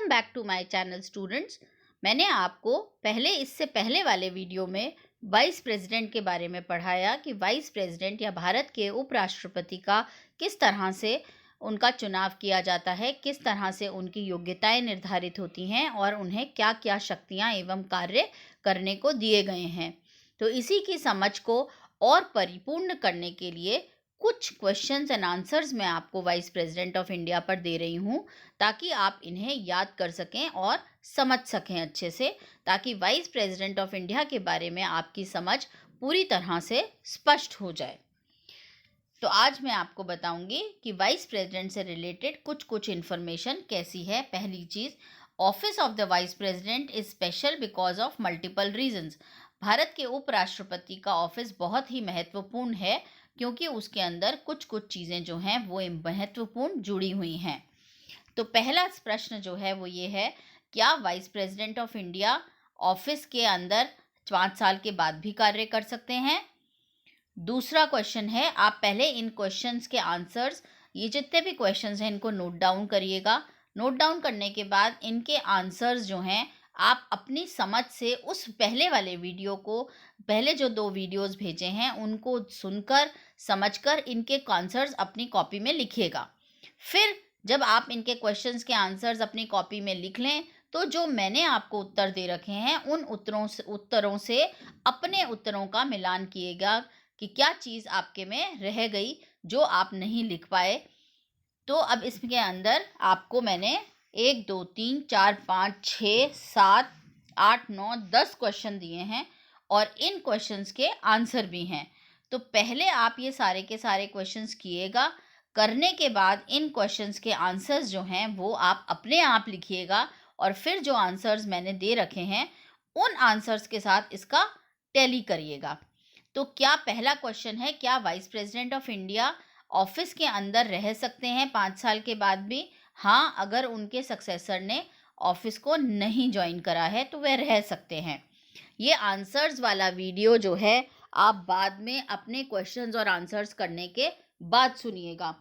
Back to my channel students. मैंने आपको इससे पहले वाले वीडियो में वाइस प्रेसिडेंट के बारे में पढ़ाया कि वाइस प्रेसिडेंट या भारत के उपराष्ट्रपति का किस तरह से उनका चुनाव किया जाता है, किस तरह से उनकी योग्यताएं निर्धारित होती हैं और उन्हें क्या क्या शक्तियां एवं कार्य करने को दिए गए हैं। तो इसी की समझ को और परिपूर्ण करने के लिए कुछ क्वेश्चंस एंड आंसर्स मैं आपको वाइस प्रेसिडेंट ऑफ इंडिया पर दे रही हूँ, ताकि आप इन्हें याद कर सकें और समझ सकें अच्छे से, ताकि वाइस प्रेसिडेंट ऑफ इंडिया के बारे में आपकी समझ पूरी तरह से स्पष्ट हो जाए। तो आज मैं आपको बताऊंगी कि वाइस प्रेसिडेंट से रिलेटेड कुछ इन्फॉर्मेशन कैसी है। पहली चीज़, office of the vice president is special because of multiple reasons. Bharat के उपराष्ट्रपति का ऑफिस बहुत ही महत्वपूर्ण है क्योंकि उसके अंदर कुछ चीज़ें जो हैं वो महत्वपूर्ण जुड़ी हुई हैं। तो पहला प्रश्न जो है वो ये है, क्या vice president of India office के अंदर 5 साल के बाद भी कार्य कर सकते हैं? दूसरा क्वेश्चन है, आप पहले इन क्वेश्चंस के आंसर्स, ये जितने भी क्वेश्चंस हैं इनको नोट डाउन करिएगा। नोट डाउन करने के बाद इनके आंसर्स जो हैं आप अपनी समझ से उस पहले वाले वीडियो को, पहले जो 2 वीडियोस भेजे हैं उनको सुनकर समझकर इनके आंसर्स अपनी कॉपी में लिखिएगा। फिर जब आप इनके क्वेश्चंस के आंसर्स अपनी कॉपी में लिख लें तो जो मैंने आपको उत्तर दे रखे हैं उन उत्तरों से अपने उत्तरों का मिलान किएगा कि क्या चीज़ आपके में रह गई जो आप नहीं लिख पाए। तो अब इसके अंदर आपको मैंने 1 2 3 4 5 6 7 8 9 10 क्वेश्चन दिए हैं और इन क्वेश्चंस के आंसर भी हैं। तो पहले आप ये सारे के सारे क्वेश्चंस किएगा। करने के बाद इन क्वेश्चंस के आंसर्स जो हैं वो आप अपने आप लिखिएगा और फिर जो आंसर्स मैंने दे रखे हैं उन आंसर्स के साथ इसका टैली करिएगा। तो क्या पहला क्वेश्चन है, क्या vice president of India office के अंदर रह सकते हैं 5 साल के बाद भी? हाँ, अगर उनके सक्सेसर ने ऑफिस को नहीं ज्वाइन करा है तो वह रह सकते हैं। ये आंसर्स वाला वीडियो जो है आप बाद में अपने क्वेश्चंस और आंसर्स करने के बाद सुनिएगा।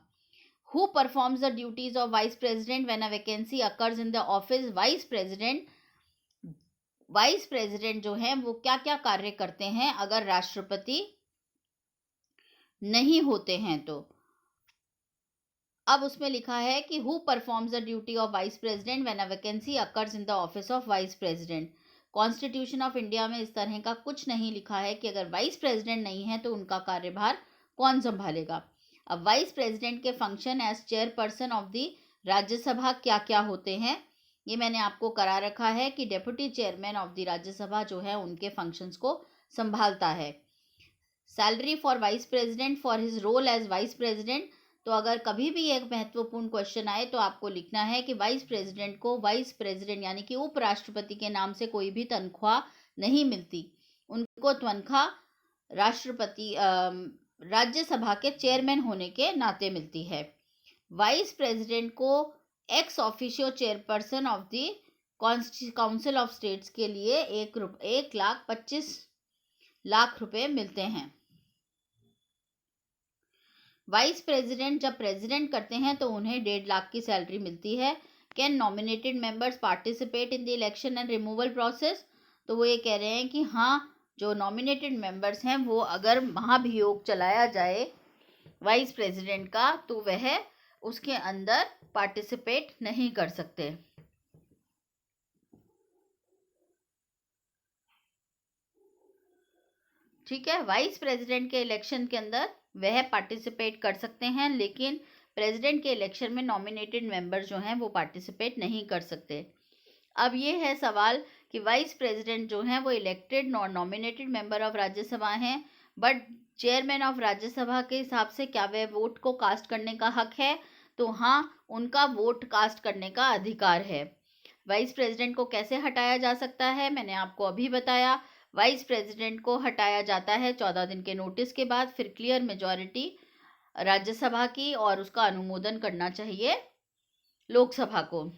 Who performs the duties of vice president when a vacancy occurs in the office? Vice president जो है वो क्या क्या कार्य करते हैं अगर राष्ट्रपति नहीं होते हैं तो? अब उसमें लिखा है कि who performs the duty of vice president when a vacancy occurs in the office of vice president. Constitution of India में इस तरह का कुछ नहीं लिखा है कि अगर वाइस प्रेसिडेंट नहीं है तो उनका कार्यभार कौन संभालेगा। अब वाइस प्रेसिडेंट के function as chairperson of the Rajya Sabha क्या क्या होते हैं, ये मैंने आपको करा रखा है कि deputy chairman of the Rajya Sabha जो है उनके फंक्शंस को संभालता है। Salary for vice president for his role as vice president. तो अगर कभी भी एक महत्वपूर्ण क्वेश्चन आए तो आपको लिखना है कि वाइस प्रेसिडेंट को वाइस प्रेसिडेंट यानी कि उपराष्ट्रपति के नाम से कोई भी तनख्वाह नहीं मिलती। उनको तनख्वाह राष्ट्रपति राज्यसभा के चेयरमैन होने के नाते मिलती है। वाइस प्रेसिडेंट को ex officio chairperson of the council of states के लिए 1,25,00,000 रुपए मिलते हैं। वाइस प्रेसिडेंट जब प्रेसिडेंट करते हैं तो उन्हें 1.5 लाख की सैलरी मिलती है। Can nominated members participate in the election and removal process? तो वो ये कह रहे हैं कि हाँ, जो नॉमिनेटेड मेंबर्स हैं वो अगर महाभियोग चलाया जाए वाइस प्रेसिडेंट का तो वह उसके अंदर पार्टिसिपेट नहीं कर सकते। ठीक है, वाइस प्रेसिडेंट के इलेक्शन के अंदर वह पार्टिसिपेट कर सकते हैं, लेकिन प्रेसिडेंट के इलेक्शन में नॉमिनेटेड मेंबर जो हैं वो पार्टिसिपेट नहीं कर सकते। अब ये है सवाल कि वाइस प्रेसिडेंट जो हैं वो elected nominated member of Rajya Sabha हैं, बट चेयरमैन ऑफ राज्यसभा के हिसाब से क्या वह वोट को कास्ट करने का हक है? तो हाँ, उनका वोट कास्ट करने का अधिकार है। वाइस प्रेसिडेंट को कैसे हटाया जा सकता है, मैंने आपको अभी बताया। वाइस प्रेसिडेंट को हटाया जाता है 14 दिन के नोटिस के बाद, फिर क्लियर मेजॉरिटी राज्यसभा की और उसका अनुमोदन करना चाहिए लोकसभा को।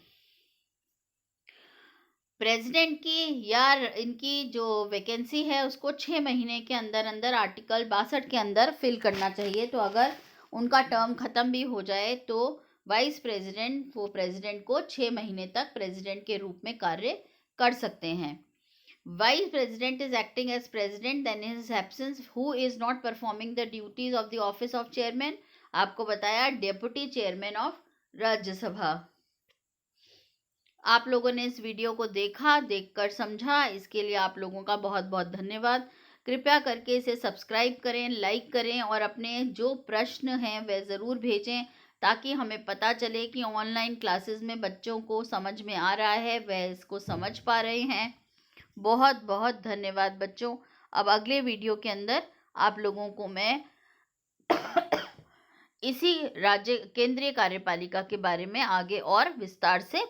प्रेसिडेंट की या इनकी जो वैकेंसी है उसको 6 महीने के अंदर अंदर आर्टिकल 62 के अंदर फिल करना चाहिए। तो अगर उनका टर्म ख़त्म भी हो जाए तो वाइस प्रेसिडेंट वो प्रेसिडेंट को 6 महीने तक प्रेसिडेंट के रूप में कार्य कर सकते हैं। Vice president is acting as president then in his absence who is not performing the duties of the office of chairman. आपको बताया डेप्यूटी चेयरमैन ऑफ राज्यसभा। आप लोगों ने इस वीडियो को देखकर समझा, इसके लिए आप लोगों का बहुत बहुत धन्यवाद। कृपया करके इसे सब्सक्राइब करें, लाइक करें और अपने जो प्रश्न हैं वह ज़रूर भेजें ताकि हमें पता चले कि ऑनलाइन क्लासेस में बच्चों को समझ में आ रहा है, वह इसको समझ पा रहे हैं। बहुत बहुत धन्यवाद बच्चों। अब अगले वीडियो के अंदर आप लोगों को मैं इसी राज्य केंद्रीय कार्यपालिका के बारे में आगे और विस्तार से